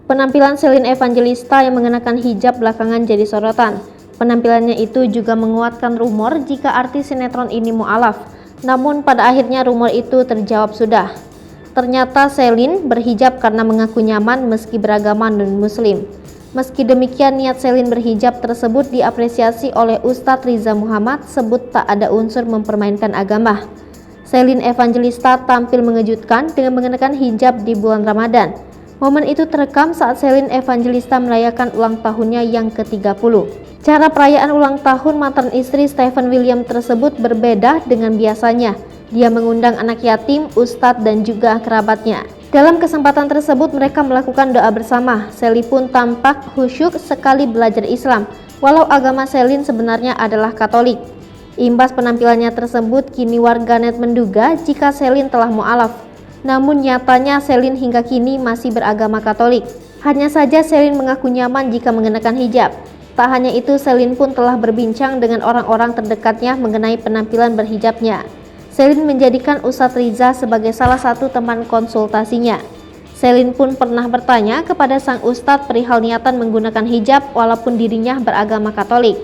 Penampilan Shelin Evangelista yang mengenakan hijab belakangan jadi sorotan. Penampilannya itu juga menguatkan rumor jika artis sinetron ini mualaf. Namun pada akhirnya rumor itu terjawab sudah. Ternyata Shelin berhijab karena mengaku nyaman meski beragama non-muslim. Meski demikian, niat Shelin berhijab tersebut diapresiasi oleh Ustadz Riza Muhammad, sebut tak ada unsur mempermainkan agama. Shelin Evangelista tampil mengejutkan dengan mengenakan hijab di bulan Ramadan. Momen itu terekam saat Shelin Evangelista merayakan ulang tahunnya yang ke-30. Cara perayaan ulang tahun mantan istri Stephen William tersebut berbeda dengan biasanya. Dia mengundang anak yatim, ustadz, dan juga kerabatnya. Dalam kesempatan tersebut mereka melakukan doa bersama. Shelin pun tampak khusyuk sekali belajar Islam, walau agama Shelin sebenarnya adalah Katolik. Imbas penampilannya tersebut, kini warganet menduga jika Shelin telah mualaf. Namun nyatanya Shelin hingga kini masih beragama Katolik. Hanya saja Shelin mengaku nyaman jika mengenakan hijab. Tak hanya itu, Shelin pun telah berbincang dengan orang-orang terdekatnya mengenai penampilan berhijabnya. Shelin menjadikan Ustadz Riza sebagai salah satu teman konsultasinya. Shelin pun pernah bertanya kepada sang Ustadz perihal niatan menggunakan hijab walaupun dirinya beragama Katolik.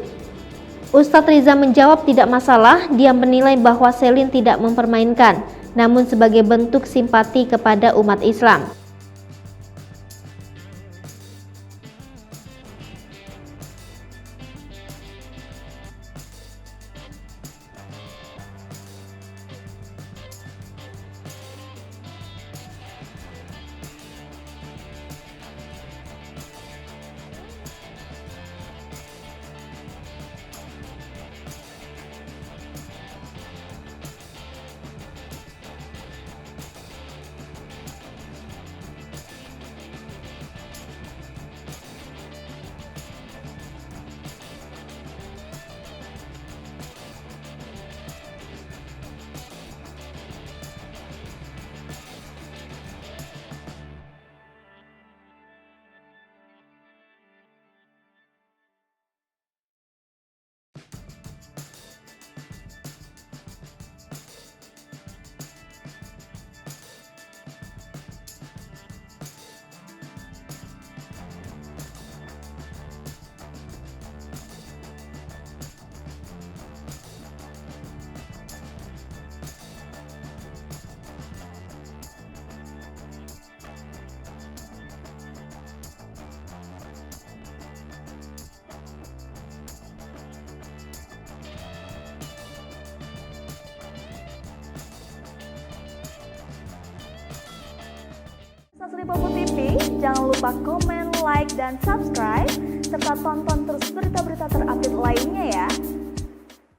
Ustadz Riza menjawab tidak masalah, dia menilai bahwa Shelin tidak mempermainkan, namun sebagai bentuk simpati kepada umat Islam. Sri Popo TV, jangan lupa komen, like, dan subscribe, serta tonton terus berita-berita terupdate lainnya ya.